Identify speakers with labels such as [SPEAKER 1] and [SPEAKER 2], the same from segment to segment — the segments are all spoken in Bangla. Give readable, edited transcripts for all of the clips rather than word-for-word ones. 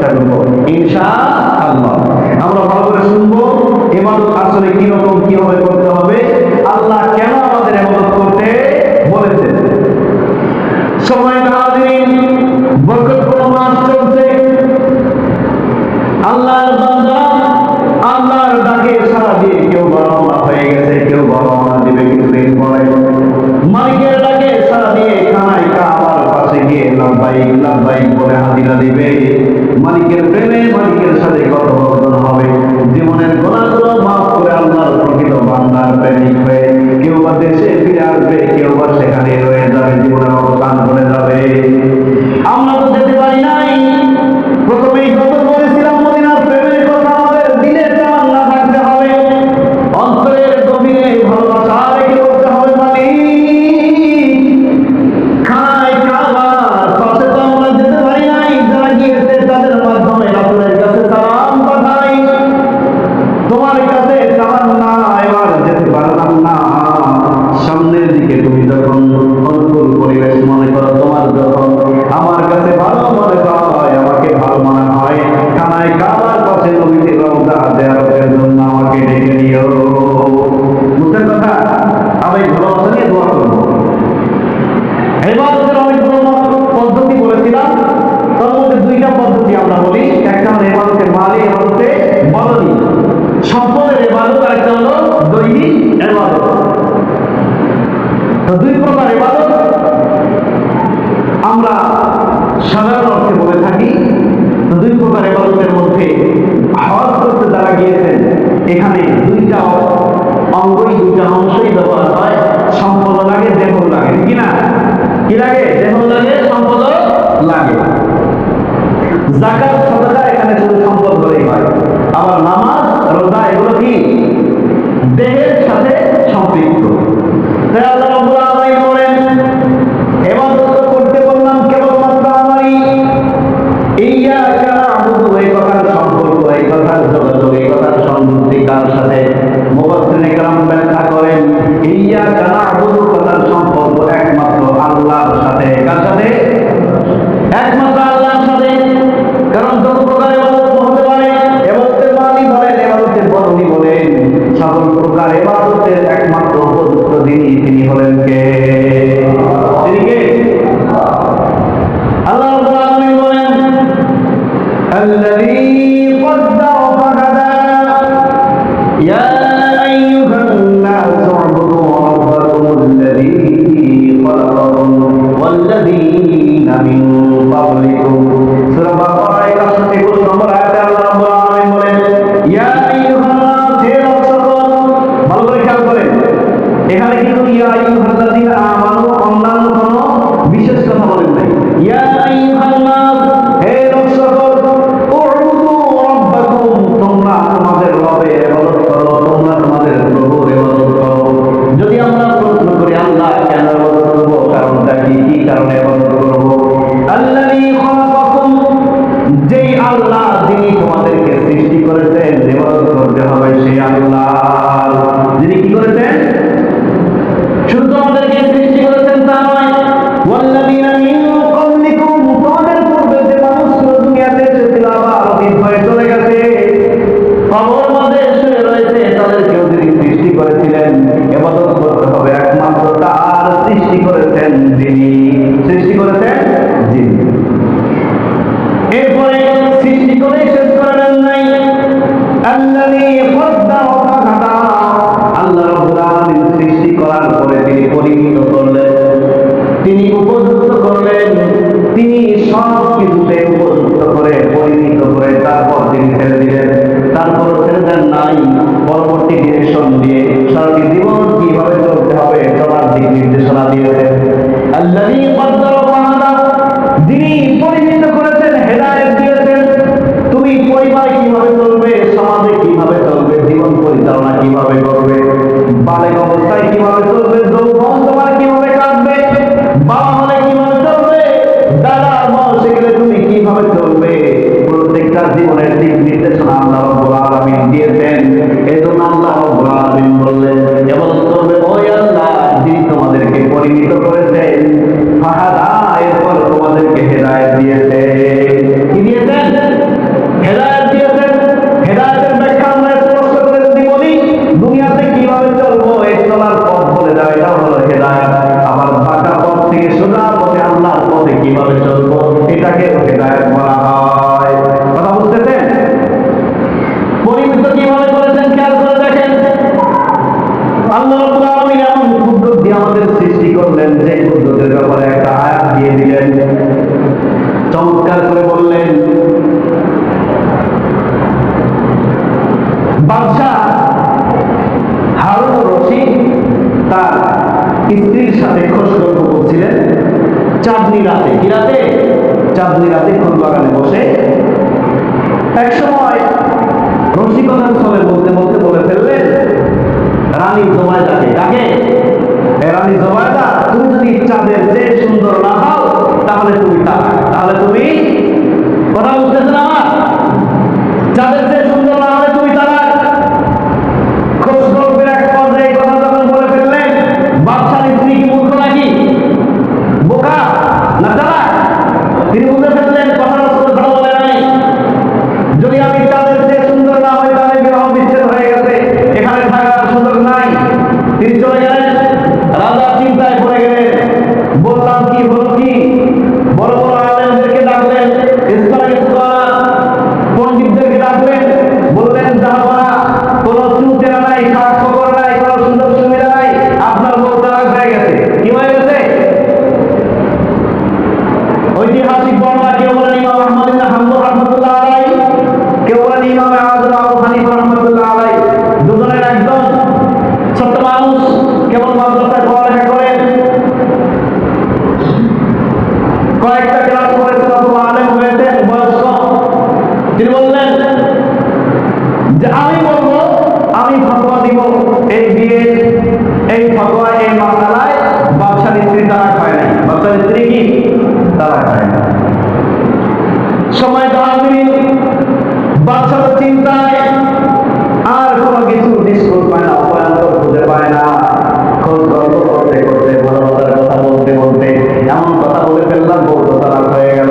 [SPEAKER 1] চেষ্টা করবো ইনশাআল্লাহ। আমরা ভালো করে শুনবো ইবাদত আসলে কি রকম কিভাবে করতে হবে, আল্লাহ কেন আমাদের ইবাদত করতে বলেছেন। সম্মানিত হাজিরিন, বরকতপূর্ণ মাস চলছে। আল্লাহর বান্দা আল্লাহর ডাকে সাড়া দিয়ে কেউ রওনা হয়ে গেছে, কেউ রওনা দিবে কিছুদিন পরে। মালিকের ডাকে সাড়া দিয়ে খানায় কাবার পাশে গিয়ে লাব্বাইক লাব্বাইক বলে হাজিরা দিবে। মালিকের প্রেমে মালিকের সাথে কথোপকথন হবে। জীবনের গুনাহগুলো মাফ করে আল্লাহর প্রকৃত বান্দার প্রেমিক হয়ে কেউ বা দেশে ফিরে আসবে, কেউ বা সেখানে রয়ে যাবে, জীবনের অবসান করে যাবে। আমরা তো যেতে পারি নাই। প্রথমেই কথা বলেছিলাম মদিনার প্রেমের কথা। আমাদের দিলের টান না থাকতে হবে, অন্তরের গভীরে ভালোবাসা রেখে বলতে হবে মালিক। খানায় কাবার পাশে তো আমরা যেতে পারি নাই, যারা গিয়েছে তাদের মাধ্যমে রাসূলের কাছে সালাম পাঠাই। তোমার কাছে তামান্না এবার যেতে পারলাম না। সামনের দিকে তুমি যখন অনুকূল পরিবেশ মনে করো, তোমার যখন আমার কাছে ভালো মনে হয়, আমাকে ভালো মনে হয়, খানায় কাবার পাশে নবীর রওজা জিয়ারতের জন্য আমাকে ডেকে নিও। বুঝছেন কথা? আমি ভালোবাসা নিয়ে দোয়া করবো। ইবাদতের অনেকগুলো পদ্ধতি বলেছিলাম, তার মধ্যে দুইটা পদ্ধতি আমরা বলি। একটা হলো ইবাদতে মালি, ইবাদতে বদনি, সম্পদের ইবাদত, আর একটা হলো দৈহিক ইবাদত। তো দুই প্রকার ইবাদত আমরা সাধারণ অর্থে বলে থাকি। তো দুই প্রকার ইবাদতের মধ্যে হজ করতে যারা গিয়েছেন, এখানে দুইটা অঙ্গই, দুইটা অংশই ব্যবহার হয়। সম্পদ লাগে, দেহ লাগে, কি না? কি লাগে? দেহ লাগে, সম্পদ লাগে। যাকাত সাদাকা এখানে শুধু সম্পদ হলেই হয়। আবার নামাজ রোজা এগুলো কি দেহের সাথে সম্পৃক্ত। তাই আল্লাহ রাব্বুল আলামিন বলেন, ইবাদত করতে বললাম কেবলমাত্র আমারই। ইয়্যাকা না'বুদু, এই কথার সম্পর্ক, এই কথার যোগাযোগ, এই কথার সংযুক্তি কার সাথে? মুফাসসিরিনে কেরাম ব্যাখ্যা করেন, ইয়্যাকা না'বুদু কথার সম্পর্ক একমাত্র আল্লাহর সাথে। কার সাথে? একমাত্র আল্লাহর সাথে। কারণ যত প্রকার ইবাদত হতে পারে, ইবাদতের মালি বলেন, ইবাদতের বদনি বলেন, সকল প্রকার ইবাদতের একমাত্র উপযুক্ত তিনি হলেন কে? তিনি কে? আল্লাহ রাব্বুল আলামিন বলেন, আল্লাযী قدر فهدى يا أيها الناس اعبدوا ربكم الذي خلقكم والذين من قبلكم। সূরা বাকারা 121 নম্বর আয়াতে আল্লাহ রাব্বুল আলামিন বলেন, ইয়া আইয়ুহান নাস, হে লোক সকল। ভালো করে খেয়াল করেন, এখানে কিন্তু ইয়া আইয়ুহাল্লাযীনা আমানু অন্যান্য কোনো বিশেষ কথা বলেন নাই। ইয়া আইয়ুহান নাস, হে লোক সকল, উ'বুদু রাব্বাকুম, তোমরা তোমাদের রবের ইবাদত করো, তোমরা তোমাদের প্রভুর ইবাদত করো। যদি আমরা প্রশ্ন করি আল্লাহ কেন ইবাদত করব, কারণটা কি? কি কারণে ইবাদত করব? আল্লাযী খালাকাকুম, যেই আল্লাহ যিনি তোমাদেরকে সৃষ্টি করেছেন, ইবাদত করতে হবে সেই আল্লাহ যিনি কি করেছেন? শুধু তোমাদেরকে সৃষ্টি করেছেন তা নয়, ওয়াল্লাযীনা মিন ক্বাবলিকুম, তোমাদের পূর্বে যে মানুষগুলো দুনিয়াতে এসেছিল আবার অতীত হয়ে চলে গেছে, কবর মধ্যে শুয়ে রয়েছে, তাদেরকেও যিনি সৃষ্টি করেছিলেন, ইবাদত করতে হবে একমাত্র তার। সৃষ্টি করেছেন যিনি, সৃষ্টি করেছেন যিনি। এরপরে সৃষ্টি করে শেষ করে দেন নাই, আল্লাযী কদ্দারা ফাহাদা, আল্লাহ রাব্বুল আলামিন সৃষ্টি করার পরে তিনি পরিমিত করলেন, তিনি উপযুক্ত করলেন, তিনি সব কিছুতে উপযুক্ত করে পরিমিত করে তারপর তিনি ছেড়ে দিলেন। তারপর ছেড়ে দেন নাই, পরবর্তী ডিরেকশন দিয়ে সারাটি জীবন কিভাবে চলতে হবে চলার দিক নির্দেশনা দিয়েছেন। আল্লাযী কদ্দারা ফাহাদা, যিনি পরিমিত করেছেন, হেদায়েত দিয়েছেন। তুমি পরিবার কিভাবে চলবে, সমাজে কিভাবে চলবে, জীবন পরিচালনা কিভাবে করবে, বালেক অবস্থায় কিভাবে চলবে, যৌবন তোমার কিভাবে কাটবে, বাবা হলে কিভাবে চলবে, দাদার বয়সে গেলে তুমি কিভাবে চলবে, প্রত্যেকটা জীবনের দিক নির্দেশনা আল্লাহ রাব্বুল আলামিন দিয়েছেন। এজন্য আল্লাহ রাব্বুল আলামিন বললেন, ইবাদত করবে ওই আল্লাহ যিনি তোমাদেরকে পরিমিত করেছেন, ফাহাদা, এরপর তোমাদেরকে হেদায়েত দিয়েছেন। কি দিয়েছেন? রাতে ফুল বাগানে বসে এক সময় রসিকতার ছলে বলতে বলতে বলে ফেললেন, রানী জোবায়দাকে, কাকে? রানী জোবায়দা, তুমি যদি চাঁদের চেয়ে সুন্দর না হও তাহলে তুমি তালাক। তাহলে তুমি, কথা বুঝতেছেন আমার? চাঁদের চেয়ে সুন্দর না হলে তুমি তালাক। খোঁজ গল্পের এক পর্যায়ে এই কথা যখন বলে ফেললেন, বাদশার স্ত্রী কি মূর্খ নাকি, বোকা না চালাক? তিনি বুঝে ফেললেন কথা রাসূল ভালো বলে নাই, যদি আমি চাঁদের চেয়ে সুন্দর না হই তাহলে বিবাহ বিচ্ছেদ হয়ে গেছে, এখানে থাকার সুযোগ নাই। তিনি চলে গেলেন, রাজা চিন্তায় পড়ে গেলেন। বললাম কি হলো কি, বড় বড় আলেমদেরকে ডাকলেন, ইসলামিক পণ্ডিতদেরকে ডাকলেন, বললেন জাহাপনা, কোন চুচেরা নাই, সাক্ষ্য করা নাই, কোন সুযোগ সুবিধা নাই, আপনার বউ তালাক হয়ে গেছে। কি হয়ে গেছে? ঐতিহাসিক বর্ণনা, কেউ বলেন ইমাম আহমদ ইবনে হাম্বল রাহমাতুল্লাহ আলাইহি, কেউ বলেন ইমাম আযম আবু হানিফা রাহমাতুল্লাহ আলাইহি। দুজনের একজন ছোট্ট মানুষ, কেবল মাদ্রাসায় পড়ালেখা করেন, কয়েকটা ক্লাস করেছেন অথবা আলেম হয়েছেন, বয়স্ক। তিনি বললেন যে আমি বলবো, আমি ফতোয়া দিব, এই বিয়ে, এই ফতোয়া, এই মাসালায় বাদশার স্ত্রী তালাক হয় নাই। বাদশার স্ত্রী কি তালাক হয় না। সময় দাঁড়াবেন, বাদশার চিন্তায় আর কোনো কিছু নিষ্কোজ পায় না, উপায়ন্তর খুঁজে পায় না। খোঁজ গল্প করতে করতে, ভালোবাসার কথা বলতে বলতে এমন কথা বলে ফেললাম, বউ তো তালাক হয়ে গেল।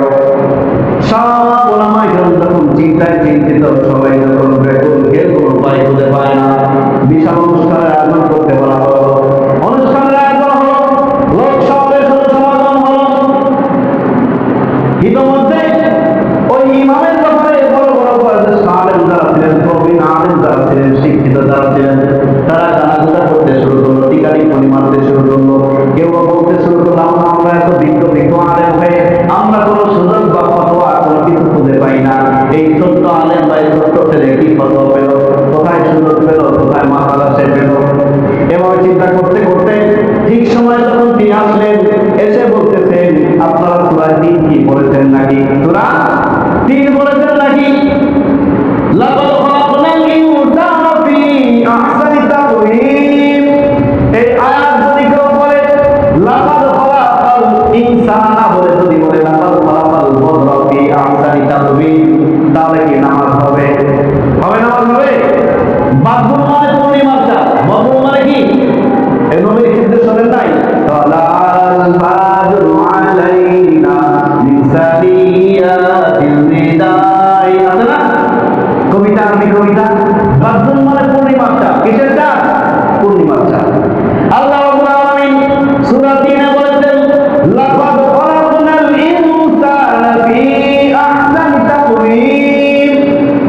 [SPEAKER 1] সব ওলামায়ে কেরাম যখন চিন্তায় চিন্তিত, সবাই যখন ব্যাকুল, কেউ কোনো উপায় খুঁজে পায় না, বিশাল অনুষ্ঠানের আয়োজন করতে বলা হলো। অনুষ্ঠানের আয়োজন হলো, লোক সমাবেশ হলো, সমাগম হলো। ইতোমধ্যে ওই ইমামের ব্যাপারে বড় বড় বয়োজ্যেষ্ঠ আলেম যারা ছিলেন, প্রবীণ আলেম যারা ছিলেন, শিক্ষিত যারা ছিলেন, তারা গানাগুজা করতে শুরু করলো, টিকাটিপ্পনি মারতে শুরু করলো। কেউ বলতে শুরু করলো, আমরা এত বিজ্ঞ বিজ্ঞ আলেম হয়ে আমরা কোনো সুযোগ বা ফতোয়া কোনো কিছু খুঁজে পাই না। এই ছোট্ট আলেম বা এই ছোট্ট ছেলে কি ফতোয়া পেল, কোথায় সুযোগ পেল, কোথায় মাসালা সে পেল? এভাবে চিন্তা করতে করতে ঠিক সময় যখন তিনি আসলেন, এসে বলতেছেন, আপনারা সূরা ৩ কি পড়েছেন নাকি? সূরা ৩ পড়েছেন নাকি? লাকাদ খালাকনাল ইনসানা ফি আহসানি তাকওয়িম। এই আয়াত যদি কেউ বলে লাকাদ খালাকাল ইনসানা বলে, যদি বলে লাকাদ খালাকাল বদরা ফি আহসানি তাকওয়িম, তাহলে কি নামাজ হবে? হবে নামাজ হবে? বাদুর মানে পূর্ণিমার চাঁদ, বদর মানে কি? এই নবীর ক্ষেত্রে শোনেন নাই, তালাল বাদরু আলাইনা মিন সানিয়াতিল বিদাই, আছে না কবিতা, আরবি কবিতা। বাদুর মানে পূর্ণিমার চাঁদ। কিসের চাঁদ? পূর্ণিমার চাঁদ। আল্লাহ রাব্বুল আলামিন সূরা ৩ বলেছেন, লাকাদ খালাকনাল ইনসানা ফি আহসানি তাকওয়িম।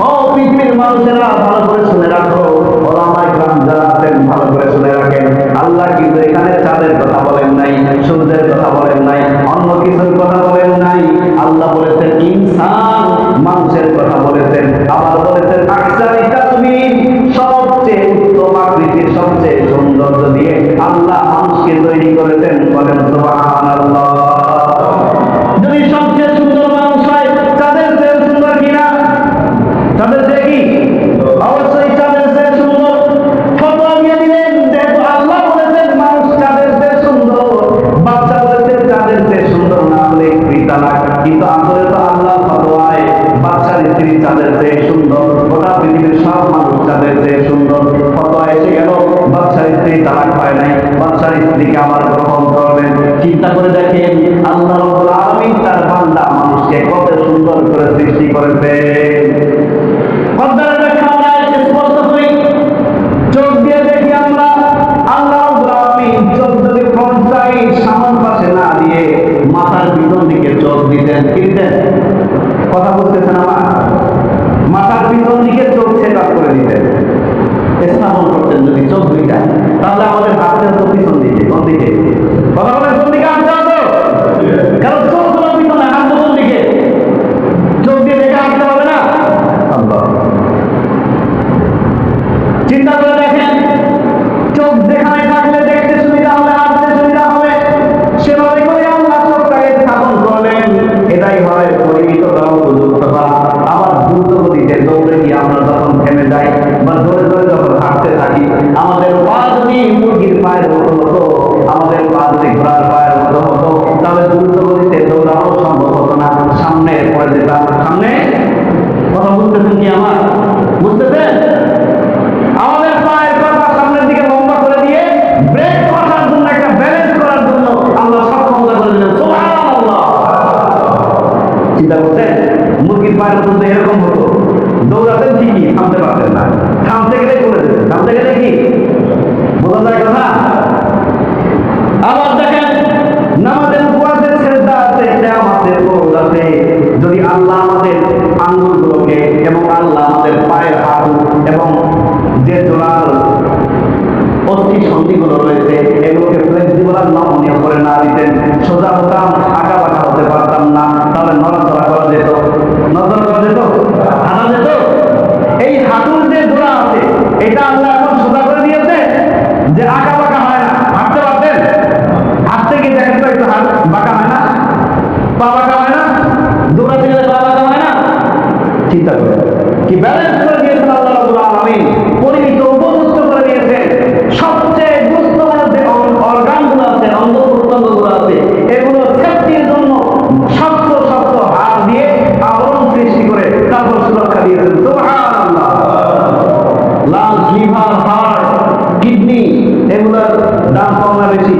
[SPEAKER 1] ও পৃথিবীর মানুষেরা, ভালো করে শুনে রাখো, ওলামায়ে কেরাম যারা আছেন ভালো করে শুনে রাখেন। আল্লাহ কিন্তু এখানে চাঁদের কথা বলেন নাই, সূর্যের কথা বলেন নাই, অন্য কিছুর কথা বলেন নাই। আল্লাহ বলেছেন ইনসান, মানুষের কথা বলেছেন। আবার বলেছেন আহসানি তাকওয়িম, সবচেয়ে উত্তম আকৃতির, সবচেয়ে সৌন্দর্য দিয়ে আল্লাহ মানুষকে তৈরি করেছেন। বলেন সুবহানাল্লাহ। যদি সবচেয়ে সুন্দর মানুষ হয়, চাঁদের চেয়ে সুন্দর কিনা? চাঁদের চেয়ে কি? অবশ্যই চাঁদের চেয়ে সুন্দর। ফতোয়া দিয়ে দিলেন, যেহেতু আল্লাহ বলেছেন মানুষ চাঁদের চেয়ে সুন্দর, বাদশা বলেছেন চাঁদের চেয়ে সুন্দর না হলে স্ত্রী তালাক। কিন্তু আসলে তো আল্লাহ ফতোয়ায় বাদশার স্ত্রী চাঁদের চেয়ে সুন্দর, গোটা পৃথিবীর সব মানুষ চাঁদের চেয়ে সুন্দর। ফতোয়া এসে গেল, বাদশার স্ত্রী তালাক হয় নাই, বাদশার স্ত্রীকে আবার গ্রহণ করবেন। চিন্তা করে দেখেন, আল্লাহ রাব্বুল আলামিন তার বান্দা মানুষকে কত সুন্দর করে সৃষ্টি করেছেন। কদ্দারের ব্যাখ্যা আমরা স্পষ্ট করি, চোখ দিয়ে দেখি আমরা। আল্লাহ রাব্বুল আলামিন চোখ যদি ফ্রন্ট সাইড, সামন পাশে না দিয়ে মাথার পিছন দিকে চোখ দিতেন, কি দিতেন? কথা বলতেছেন আমার? মাথার পিছন দিকে চোখ সেট আপ করে দিতেন, স্থাপন করতেন যদি চোখ দুইটা, তাহলে আমাদের হাতের তো পিছন দিকে, কোন দিকে? কথা বলেন, কোন দিকে হাঁটতে হতো? কারণ চোখ হলো পিছনে, হাত কোন দিকে? চোখ দিয়ে দেখে হাঁটতে হবে না? আল্লাহ, চিন্তা করে দেখেন, চোখ যেখানে থাকলে দেখতে সুবিধা হবে, হাঁটতে সুবিধা হবে, সেভাবে করে আল্লাহ চোখটাকে স্থাপন করলেন। এটাই হয় কি আমার? বুঝতেছেন? আমাদের পায়ের কথা সামনের দিকে লম্বা করে দিয়ে ব্রেক করার জন্য, একটা ব্যালেন্স করার জন্য আল্লাহ সক্ষমতা করে দিলেন। সুবহানাল্লাহ। চিন্তা করছেন? মুরগির পায়ের মতো এরকম হতো, দৌড়াতেন ঠিকই, থামতে পারতেন না, থামতে গেলে করে দেবেন, থামতে গেলে কি বোঝা যায় কথা? আবার দেখেন, নামাজের উপরে সেজদা আছে, কিয়ামতের রোজ আছে। যদি আল্লাহ আমাদের আঙ্গুলগুলোকে এবং আল্লাহ আমাদের পায়ের হাঁটু এবং যে জোড়ার অস্থি সন্ধিগুলো রয়েছে এগুলোকে ফ্লেক্সিবল আর নমনীয় করে না দিতেন, সোজা হতাম, আঁকা বাঁকা হতে পারতাম না, তাহলে নড়াচড়া করা যেত, নজর করা যেত, হাঁটা যেত। এই হাঁটুর যে জোড়া আছে এটা আল্লাহ এখন সোজা করে দিয়েছে যে আঁকা বাঁকা হয় না। হাঁটতে পারতেন? হাঁটতে গিয়ে দেখেন তো একটু হাত বাঁকা হয় না, পা বাঁকা হয় না, দৌড়াতে গেলে পা বাঁকা হয় না। চিন্তা করে কি ব্যালেন্স করে দিয়েছেন আল্লাহ রাব্বুল আলামিন, পরিমিত উপযুক্ত করে দিয়েছেন। সবচেয়ে গুরুত্বপূর্ণ যে অর্গানগুলো আছে, অঙ্গ প্রত্যঙ্গগুলো আছে, এগুলো সেফটির জন্য শক্ত শক্ত হাত দিয়ে আবরণ সৃষ্টি করে তারপর সুরক্ষা দিয়েছেন। সুবহানাল্লাহ। লাঞ্চ, লিভার, হার্ট, কিডনি এগুলোর দাম কম না বেশি?